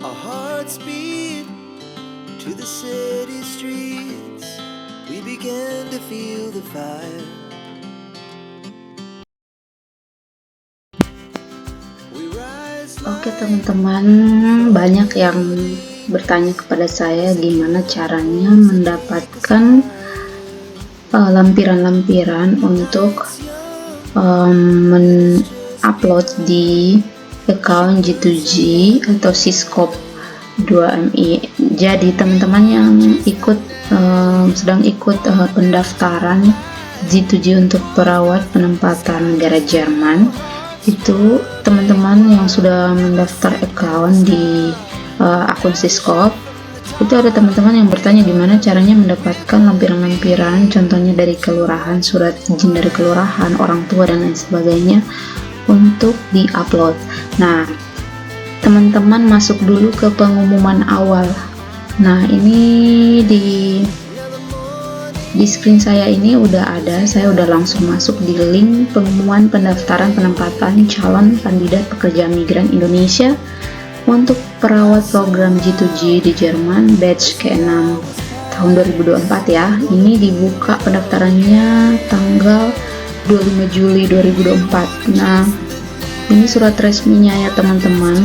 Our hearts beat to the city streets. We began to feel the fire. We rise Oke teman-teman, banyak yang bertanya kepada saya gimana caranya mendapatkan lampiran-lampiran untuk upload di account G2G atau Syscope 2MI. Jadi teman-teman yang sedang ikut pendaftaran G2G untuk perawat penempatan negara Jerman, itu teman-teman yang sudah mendaftar account di akun Syscope, itu ada teman-teman yang bertanya gimana caranya mendapatkan lampiran-lampiran, contohnya dari kelurahan, surat izin dari kelurahan, orang tua dan lain sebagainya untuk di-upload. Nah, teman-teman masuk dulu ke pengumuman awal. Nah, ini di screen saya ini udah ada, saya udah langsung masuk di link pengumuman pendaftaran penempatan calon kandidat pekerja migran Indonesia untuk perawat program G2G di Jerman batch ke-6 tahun 2024 ya. Ini dibuka pendaftarannya tanggal 25 Juli 2024. Nah, ini surat resminya ya teman-teman.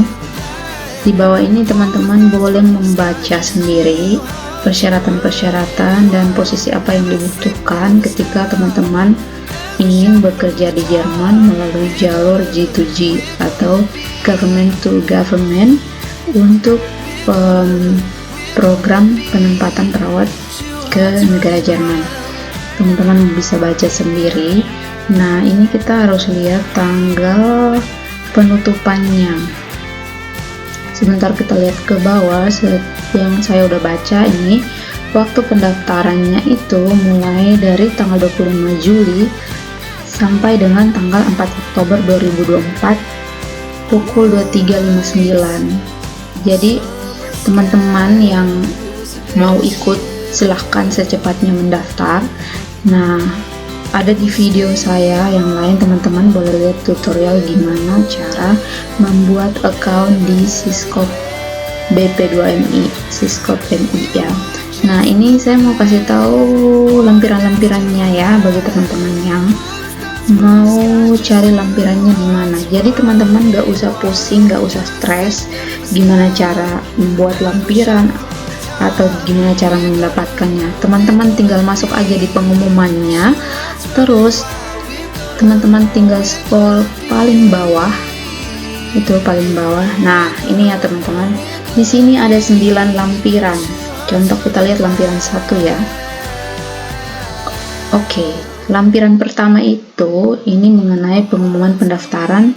Di bawah ini teman-teman boleh membaca sendiri persyaratan-persyaratan dan posisi apa yang dibutuhkan ketika teman-teman ingin bekerja di Jerman melalui jalur G2G atau government to government untuk program penempatan perawat ke negara Jerman. Teman-teman bisa baca sendiri. Nah, ini kita harus lihat tanggal penutupannya. Sebentar kita lihat ke bawah yang saya udah baca ini. Waktu pendaftarannya itu mulai dari tanggal 25 Juli sampai dengan tanggal 4 Oktober 2024 pukul 23.59. Jadi teman-teman yang mau ikut silahkan secepatnya mendaftar. Nah, ada di video saya yang lain, teman-teman boleh lihat tutorial gimana cara membuat account di Syscope BP2MI, Syscope MI ya. Nah, ini saya mau kasih tahu lampiran-lampirannya ya bagi teman-teman yang mau cari lampirannya di mana. Jadi teman-teman gak usah pusing, gak usah stres gimana cara membuat lampiran atau gimana cara mendapatkannya. Teman-teman tinggal masuk aja di pengumumannya, terus teman-teman tinggal scroll paling bawah, itu paling bawah. Nah, ini ya teman-teman, di sini ada 9 lampiran. Contoh kita lihat lampiran 1 ya. Oke, lampiran pertama itu ini mengenai pengumuman pendaftaran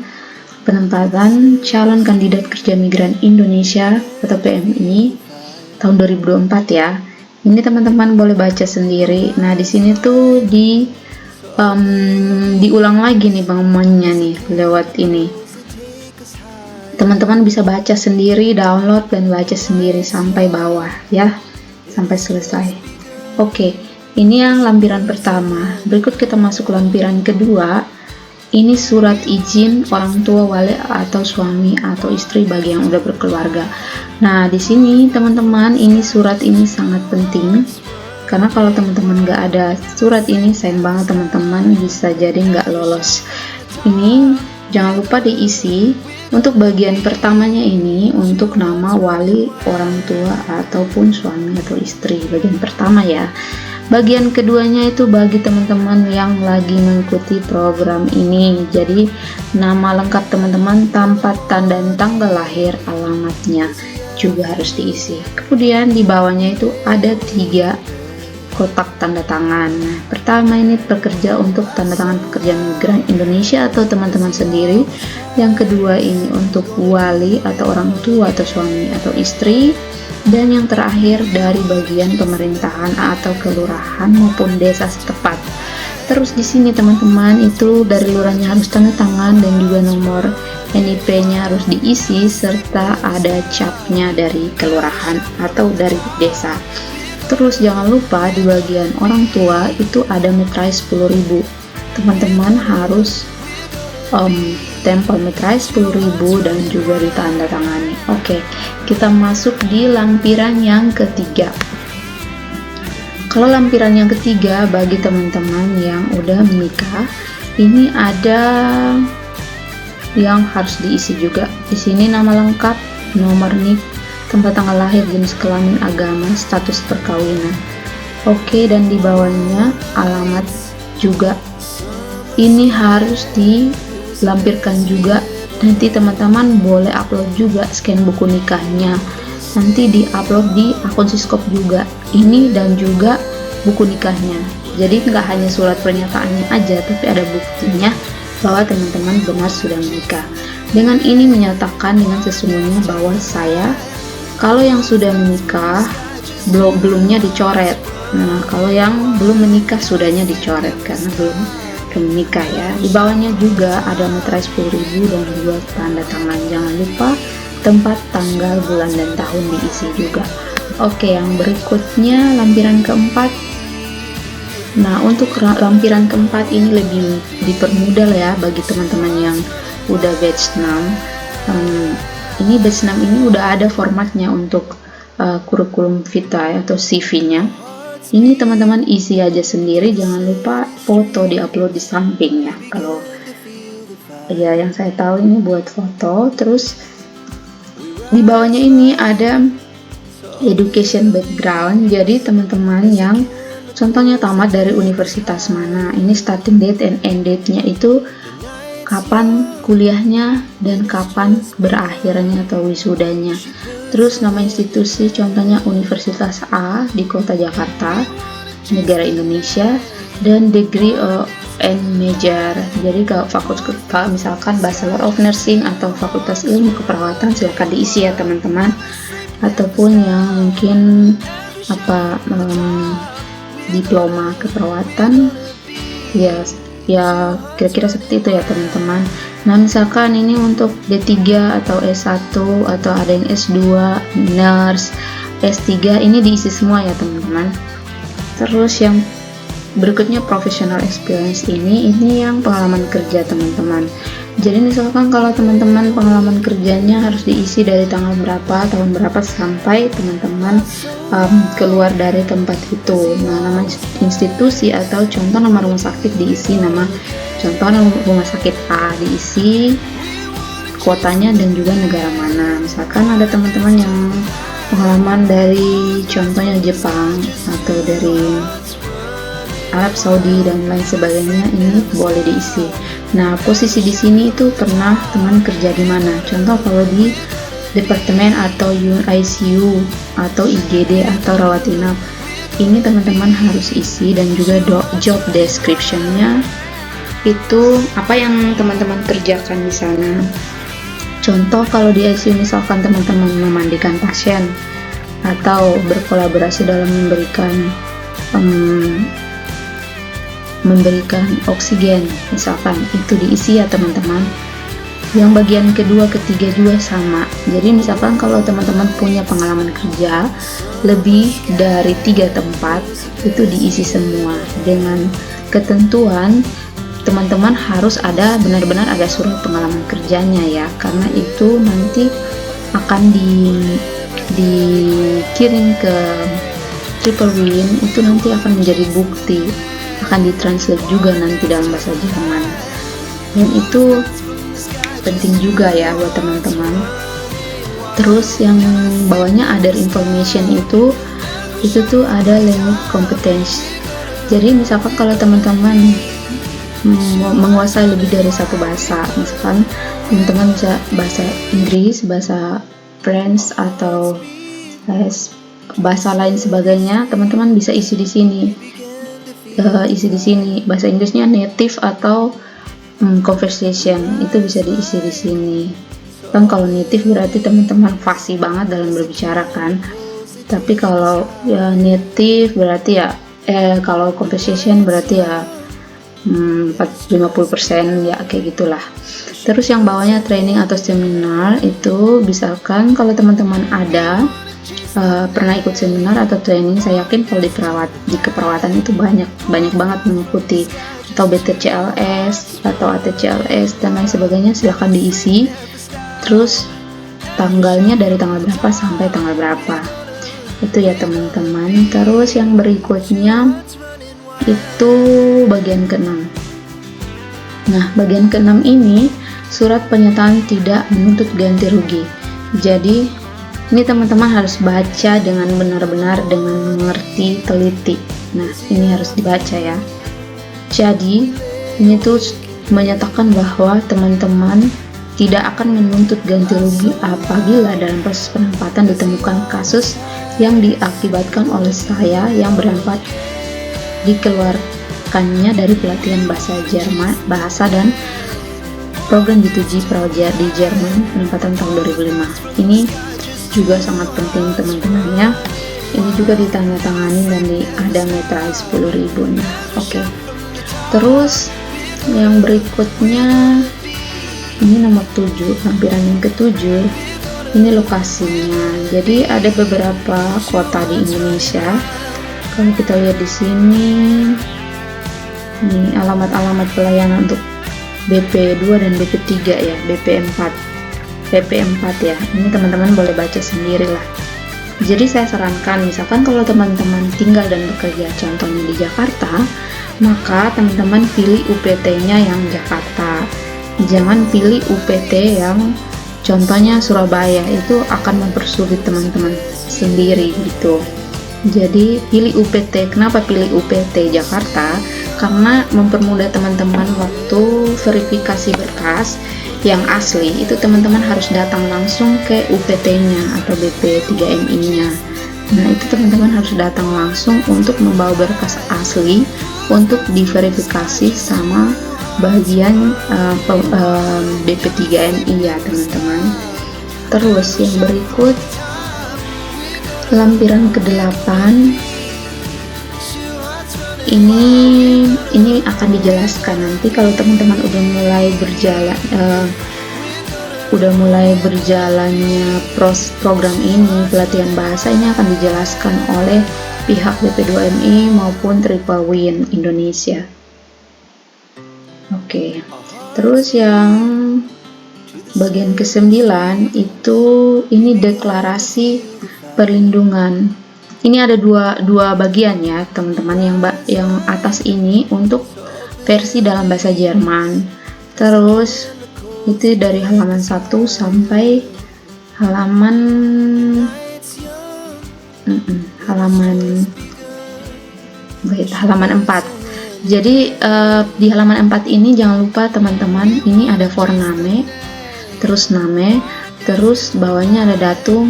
penempatan calon kandidat kerja migran Indonesia atau PMI tahun 2024 ya. Ini teman-teman boleh baca sendiri. Nah, di sini tuh diulang lagi nih pengumumannya nih lewat ini. Teman-teman bisa baca sendiri, download dan baca sendiri sampai bawah ya, sampai selesai. Oke, ini yang lampiran pertama. Berikut kita masuk lampiran kedua. Ini surat izin orang tua, wali atau suami atau istri bagi yang udah berkeluarga. Nah, di sini teman-teman, ini surat ini sangat penting karena kalau teman-teman nggak ada surat ini, sayang banget teman-teman bisa jadi nggak lolos. Ini jangan lupa diisi. Untuk bagian pertamanya ini untuk nama wali orang tua ataupun suami atau istri, bagian pertama ya. Bagian keduanya itu bagi teman-teman yang lagi mengikuti program ini. Jadi nama lengkap teman-teman, tempat dan tanggal lahir, alamatnya juga harus diisi. Kemudian di bawahnya itu ada 3 kotak tanda tangan. Nah, pertama ini pekerja untuk tanda tangan pekerja migran Indonesia atau teman-teman sendiri. Yang kedua ini untuk wali atau orang tua atau suami atau istri. Dan yang terakhir dari bagian pemerintahan atau kelurahan maupun desa setempat. Terus di sini teman-teman itu dari lurahnya harus tanda tangan dan juga nomor NIP-nya harus diisi serta ada capnya dari kelurahan atau dari desa. Terus jangan lupa di bagian orang tua itu ada metrai 10.000. Teman-teman harus tempel meterai 10.000 dan juga ditandatangani. Oke, kita masuk di lampiran yang ketiga. Kalau lampiran yang ketiga bagi teman-teman yang udah menikah, ini ada yang harus diisi juga. Di sini nama lengkap, nomor NIK, tempat tanggal lahir, jenis kelamin, agama, status perkawinan. Oke, dan di bawahnya alamat juga. Ini harus dilampirkan juga. Nanti teman-teman boleh upload juga scan buku nikahnya. Nanti di-upload di akun Siskop juga. Ini dan juga buku nikahnya. Jadi nggak hanya surat pernyataannya aja, tapi ada buktinya bahwa teman-teman benar sudah menikah. Dengan ini menyatakan dengan sesungguhnya bahwa saya, kalau yang sudah menikah belumnya dicoret. Nah, kalau yang belum menikah sudahnya dicoret karena belum menikah ya. Di bawahnya juga ada meterai 10.000 dan juga tanda tangan. Jangan lupa tempat, tanggal, bulan, dan tahun diisi juga. Oke, yang berikutnya lampiran keempat. Nah, untuk lampiran keempat ini lebih dipermudah ya bagi teman-teman yang udah batch 6. Ini batch 6 ini udah ada formatnya untuk kurikulum vitae atau CV-nya. Ini teman-teman isi aja sendiri, jangan lupa foto diupload di sampingnya. Kalau ya yang saya tahu ini buat foto. Terus di bawahnya ini ada education background. Jadi teman-teman yang contohnya tamat dari universitas mana, ini starting date and end date-nya itu kapan kuliahnya dan kapan berakhirnya atau wisudanya. Terus nama institusi, contohnya Universitas A di kota Jakarta, negara Indonesia, dan degree and major. Jadi kalau fakultas misalkan Bachelor of Nursing atau Fakultas Ilmu Keperawatan, silakan diisi ya teman-teman. Ataupun yang mungkin diploma keperawatan, ya kira-kira seperti itu ya teman-teman. Nah, misalkan ini untuk D3 atau S1 atau ada yang S2, nurse, S3, ini diisi semua ya teman-teman. Terus yang berikutnya professional experience, ini yang pengalaman kerja teman-teman. Jadi misalkan kalau teman-teman pengalaman kerjanya harus diisi dari tanggal berapa, tahun berapa, sampai teman-teman keluar dari tempat itu. Nah, nama institusi atau contoh nama rumah sakit diisi, nama contoh rumah sakit A diisi, kotanya dan juga negara mana. Misalkan ada teman-teman yang pengalaman dari contohnya Jepang atau dari Arab Saudi dan lain sebagainya, ini boleh diisi. Nah, posisi di sini itu pernah teman kerja di mana? Contoh kalau di departemen atau ICU atau IGD atau rawat inap, ini teman-teman harus isi, dan juga job description-nya itu apa yang teman-teman kerjakan di sana. Contoh kalau di ICU misalkan teman-teman memandikan pasien atau berkolaborasi dalam memberikan oksigen misalkan, itu diisi ya teman-teman. Yang bagian kedua, ketiga juga sama. Jadi misalkan kalau teman-teman punya pengalaman kerja lebih dari 3 tempat, itu diisi semua dengan ketentuan teman-teman harus ada benar-benar ada surat pengalaman kerjanya ya, karena itu nanti akan dikirim ke Triple Win, itu nanti akan menjadi bukti, akan ditranslate juga nanti dalam bahasa Jerman, dan itu penting juga ya buat teman-teman. Terus yang bawahnya other information itu tuh ada language competence. Jadi misalkan kalau teman-teman menguasai lebih dari satu bahasa, misalkan teman-teman bisa bahasa Inggris, bahasa French atau bahasa lain sebagainya, teman-teman bisa isi di sini. Bahasa Inggrisnya native atau conversation, itu bisa diisi di sini. Kan kalau native berarti teman-teman fasih banget dalam berbicara kan. Tapi kalau ya native berarti ya kalau conversation berarti ya 50% ya, kayak gitulah. Terus yang bawahnya training atau seminar, itu misalkan kalau teman-teman ada pernah ikut seminar atau training, saya yakin kalau di keperawatan itu banyak banget mengikuti atau BTCLS atau ATCLS dan lain sebagainya, silahkan diisi. Terus tanggalnya dari tanggal berapa sampai tanggal berapa, itu ya teman-teman. Terus yang berikutnya itu bagian ke-6. Nah, bagian ke-6 ini surat pernyataan tidak menuntut ganti rugi. Jadi ini teman-teman harus baca dengan benar-benar, dengan mengerti, teliti. Nah, ini harus dibaca ya. Jadi ini tuh menyatakan bahwa teman-teman tidak akan menuntut ganti rugi apabila dalam proses penempatan ditemukan kasus yang diakibatkan oleh saya yang berempat dikeluarkannya dari pelatihan bahasa dan program G2G Praja di Jerman penempatan tahun 2005. Ini juga sangat penting teman-teman ya. Ini juga ditandatangani dan ada metrai 10.000. Nah, oke. Terus yang berikutnya ini nomor 7, lampiran yang ke-7. Ini lokasinya. Jadi ada beberapa kota di Indonesia. Kalau kita lihat di sini, ini alamat-alamat pelayanan untuk BP2 dan BP3 ya, BP4 ya. Ini teman-teman boleh baca sendiri lah. Jadi saya sarankan, misalkan kalau teman-teman tinggal dan bekerja contohnya di Jakarta, maka teman-teman pilih UPT-nya yang Jakarta. Jangan pilih UPT yang contohnya Surabaya, itu akan mempersulit teman-teman sendiri gitu. Jadi pilih UPT. Kenapa pilih UPT Jakarta? Karena mempermudah teman-teman waktu verifikasi berkas yang asli, itu teman-teman harus datang langsung ke UPT-nya atau BP3MI-nya. Nah, itu teman-teman harus datang langsung untuk membawa berkas asli untuk diverifikasi sama bagian BP3MI ya teman-teman. Terus yang berikut lampiran ke-8. Ini akan dijelaskan nanti kalau teman-teman udah mulai berjalannya program ini, pelatihan bahasa ini akan dijelaskan oleh pihak BP2MI maupun Triple Win Indonesia. Oke. Terus yang bagian ke-9 itu ini deklarasi perlindungan. Ini ada dua bagian ya teman-teman. Yang atas ini untuk versi dalam bahasa Jerman. Terus itu dari halaman 1 sampai halaman 4. Jadi di halaman 4 ini jangan lupa teman-teman, ini ada Vorname, terus name, terus bawahnya ada datum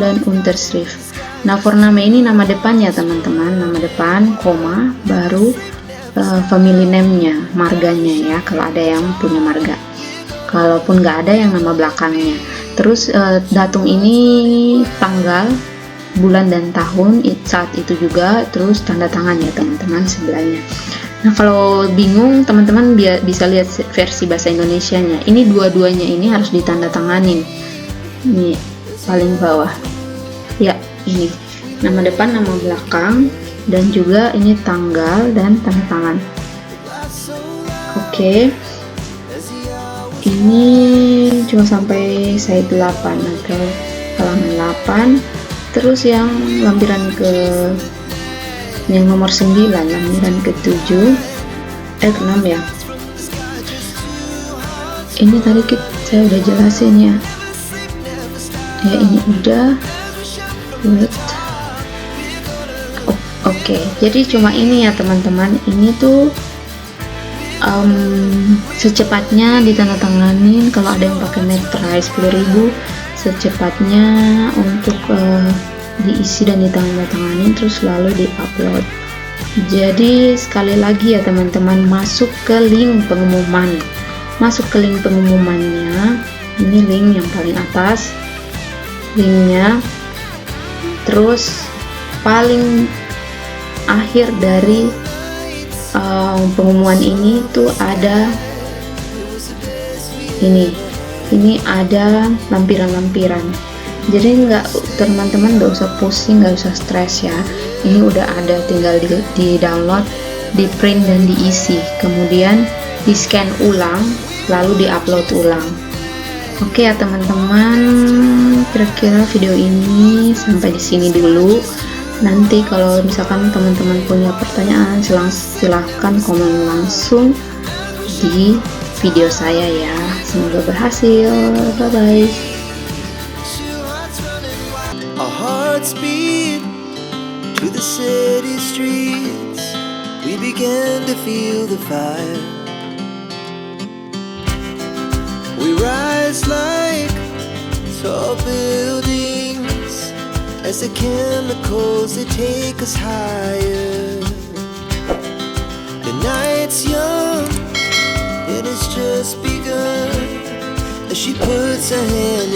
dan Unterschrift. Nah, Vorname ini nama depannya teman-teman, nama depan, koma, baru family name-nya, marganya ya, kalau ada yang punya marga. Kalaupun nggak ada, yang nama belakangnya. Terus datum ini tanggal, bulan dan tahun saat itu juga, terus tanda tangan ya teman-teman sebelahnya. Nah, kalau bingung teman-teman bisa lihat versi bahasa Indonesianya. Ini dua-duanya ini harus ditandatanganin. Ini paling bawah. Ya, ini nama depan, nama belakang, dan juga ini tanggal dan tanda tangan. Oke. Ini cuma sampai slide 8 atau halaman 8. Terus yang lampiran yang nomor 9, lampiran ke-7 6 ya. Ini tadi saya udah jelasin ya. Ya, ini udah. Oke, jadi cuma ini ya teman-teman. Ini tuh secepatnya ditandatanganin. Kalau ada yang pakai metrai 10.000, secepatnya untuk diisi dan ditandatangani, terus lalu diupload. Jadi sekali lagi ya teman-teman, masuk ke link pengumumannya. Ini link yang paling atas, linknya. Terus paling akhir dari pengumuman ini tuh ada ini ada lampiran-lampiran. Jadi teman-teman nggak usah pusing, nggak usah stres ya. Ini udah ada, tinggal di download di print dan diisi, kemudian di scan ulang, lalu di upload ulang. Oke ya teman-teman, kira-kira video ini sampai di sini dulu. Nanti kalau misalkan teman-teman punya pertanyaan, silahkan komen langsung di video saya ya. Semoga berhasil. Bye bye. Our hearts beat to the city streets. We began to feel the fire. We rise like tall buildings as the chemicals they take us higher. The night's young, it has just begun as she puts her hand